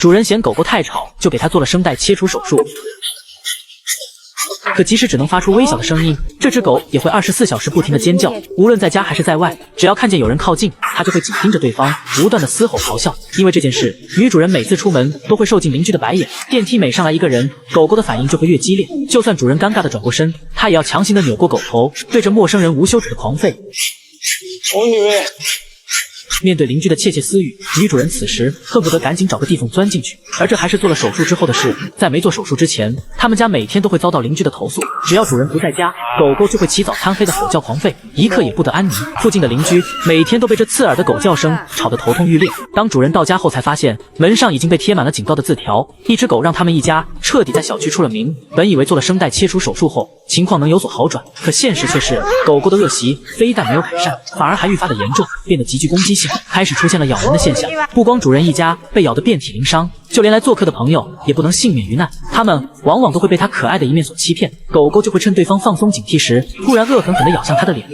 主人嫌狗狗太吵，就给它做了声带切除手术。可即使只能发出微小的声音，这只狗也会24小时不停的尖叫，无论在家还是在外，只要看见有人靠近，它就会紧盯着对方，不断的嘶吼咆哮。因为这件事，女主人每次出门都会受尽邻居的白眼，电梯每上来一个人，狗狗的反应就会越激烈。就算主人尴尬的转过身，它也要强行的扭过狗头，对着陌生人无休止的狂吠。面对邻居的窃窃私语，女主人此时恨不得赶紧找个地缝钻进去。而这还是做了手术之后的事，在没做手术之前，他们家每天都会遭到邻居的投诉，只要主人不在家，狗狗就会起早贪黑的吼叫狂吠，一刻也不得安宁。附近的邻居每天都被这刺耳的狗叫声吵得头痛欲裂。当主人到家后，才发现门上已经被贴满了警告的字条，一只狗让他们一家彻底在小区出了名。本以为做了声带切除手术后情况能有所好转，可现实却是狗狗的恶习非但没有改善，反而还愈发的严重，变得极具攻击性，开始出现了咬人的现象。不光主人一家被咬得遍体鳞伤，就连来做客的朋友也不能幸免于难，他们往往都会被它可爱的一面所欺骗。狗狗就会趁对方放松警惕时，突然恶狠狠地咬向它的脸。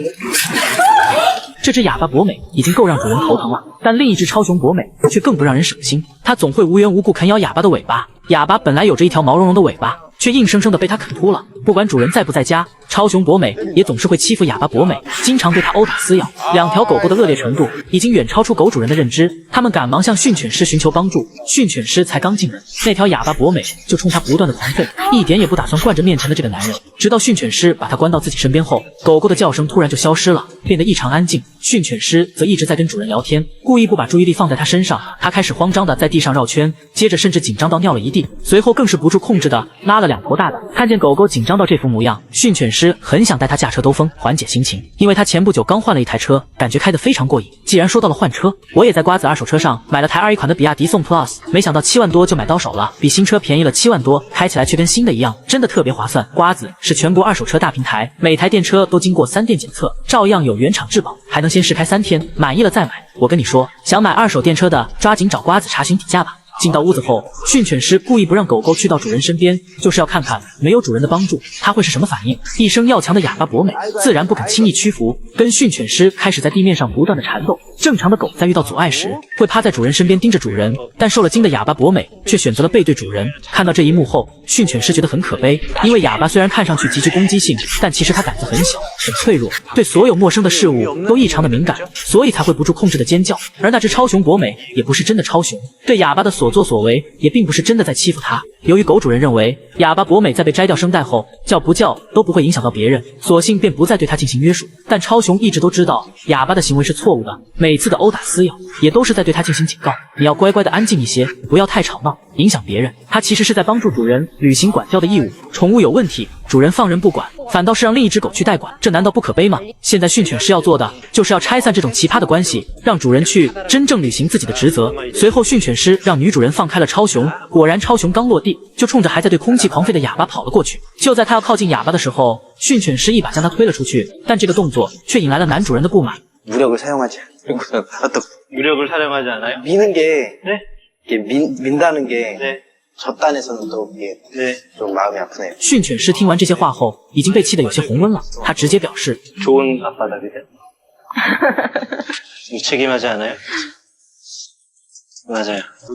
这只哑巴博美已经够让主人头疼了，但另一只超雄博美却更不让人省心，它总会无缘无故啃咬哑巴的尾巴。哑巴本来有着一条毛茸茸的尾巴，却硬生生的被它啃秃了。不管主人在不在家，超雄博美也总是会欺负哑巴博美，经常对它殴打撕咬。两条狗狗的恶劣程度已经远超出狗主人的认知，他们赶忙向训犬师寻求帮助。训犬师才刚进门，那条哑巴博美就冲他不断的狂吠，一点也不打算惯着面前的这个男人。直到训犬师把他关到自己身边后，狗狗的叫声突然就消失了，变得异常安静。训犬师则一直在跟主人聊天，故意不把注意力放在他身上。他开始慌张的在地上绕圈，接着甚至紧张到尿了一地，随后更是不住控制的拉了2坨大的。看见狗狗紧张到这副模样，训犬师很想带他驾车兜风，缓解心情，因为他前不久刚换了一台车，感觉开得非常过瘾。既然说到了换车，我也在瓜子二手车上买了台21款的比亚迪宋 Plus， 没想到7万多就买到手了，比新车便宜了7万多，开起来却跟新的一样，真的特别划算。瓜子是全国二手车大平台，每台电车都经过3电检测，照样有原厂质保，还能先试开3天，满意了再买。我跟你说，想买二手电车的抓紧找瓜子查询底价吧。进到屋子后，训犬师故意不让狗狗去到主人身边，就是要看看没有主人的帮助，它会是什么反应。一生要强的哑巴博美自然不肯轻易屈服，跟训犬师开始在地面上不断的缠斗。正常的狗在遇到阻碍时，会趴在主人身边盯着主人，但受了惊的哑巴博美却选择了背对主人。看到这一幕后，训犬师觉得很可悲，因为哑巴虽然看上去极具攻击性，但其实它胆子很小，很脆弱，对所有陌生的事物都异常的敏感，所以才会不住控制的尖叫。而那只超雄博美也不是真的超雄，对哑巴的所作所为也并不是真的在欺负它。由于狗主人认为哑巴博美在被摘掉声带后叫不叫都不会影响到别人，索性便不再对它进行约束。但超雄一直都知道哑巴的行为是错误的，每次的殴打撕咬也都是在对它进行警告，你要乖乖的安静一些，不要太吵闹，影响别人。它其实是在帮助主人履行管教的义务。宠物有问题，主人放任不管，反倒是让另一只狗去代管，这难道不可悲吗？现在训犬师要做的就是要拆散这种奇葩的关系，让主人去真正履行自己的职责。随后训犬师让女主人放开了超雄，果然超雄刚落地就冲着还在对空气狂吠的哑巴跑了过去。就在他要靠近哑巴的时候，训犬师一把将他推了出去，但这个动作却引来了男主人的不满。무력을사용하지않아요미는게민다는게저단에서는또좀训犬师听完这些话后，已经被气得有些红温了。他直接表示좋은아빠다그죠무책임하지않아요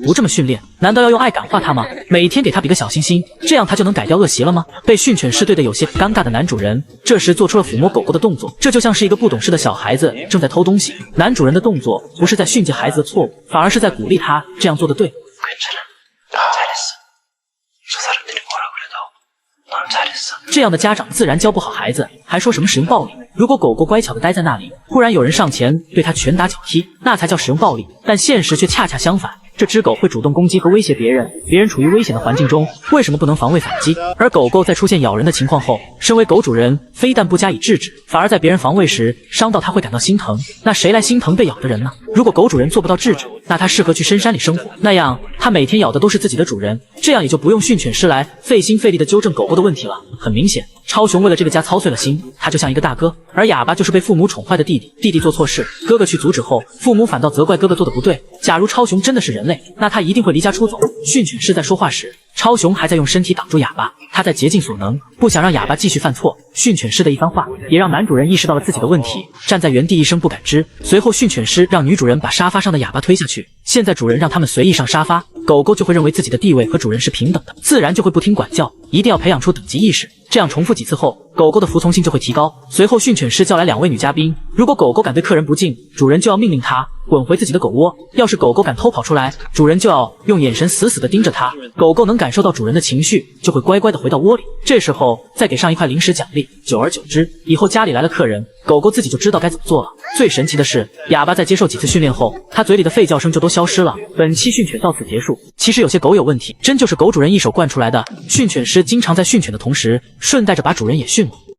不这么训练，难道要用爱感化他吗？每天给他比个小星星，这样他就能改掉恶习了吗？被训犬师对得有些尴尬的男主人，这时做出了抚摸狗狗的动作，这就像是一个不懂事的小孩子正在偷东西。男主人的动作不是在训诫孩子的错误，反而是在鼓励他这样做的对。这样的家长自然教不好孩子，还说什么使用暴力。如果狗狗乖巧的待在那里，忽然有人上前对它拳打脚踢，那才叫使用暴力。但现实却恰恰相反，这只狗会主动攻击和威胁别人，别人处于危险的环境中，为什么不能防卫反击？而狗狗在出现咬人的情况后，身为狗主人非但不加以制止，反而在别人防卫时伤到它会感到心疼。那谁来心疼被咬的人呢？如果狗主人做不到制止，那它适合去深山里生活，那样它每天咬的都是自己的主人，这样也就不用训犬师来费心费力的纠正狗狗的问题了。很明显，超雄为了这个家操碎了心，他就像一个大哥，而哑巴就是被父母宠坏的弟弟。弟弟做错事，哥哥去阻止后，父母反倒责怪哥哥做的不对。假如超雄真的是人类，那他一定会离家出走。训犬师在说话时，超雄还在用身体挡住哑巴，他在竭尽所能，不想让哑巴继续犯错。训犬师的一番话，也让男主人意识到了自己的问题，站在原地一声不敢吱。随后训犬师让女主人把沙发上的哑巴推下去，现在主人让他们随意上沙发，狗狗就会认为自己的地位和主人是平等的，自然就会不听管教，一定要培养出等级意识。这样重复几次后，狗狗的服从性就会提高。随后训犬师叫来2位女嘉宾，如果狗狗敢对客人不敬，主人就要命令它滚回自己的狗窝，要是狗狗敢偷跑出来，主人就要用眼神死死地盯着它。狗狗能感受到主人的情绪，就会乖乖地回到窝里，这时候再给上一块零食奖励，久而久之，以后家里来了客人，狗狗自己就知道该怎么做了。最神奇的是，哑巴在接受几次训练后，他嘴里的吠叫声就都消失了。本期训犬到此结束。其实有些狗有问题，真就是狗主人一手惯出来的。训犬师经常在训犬的同时，顺带着把主人也训了。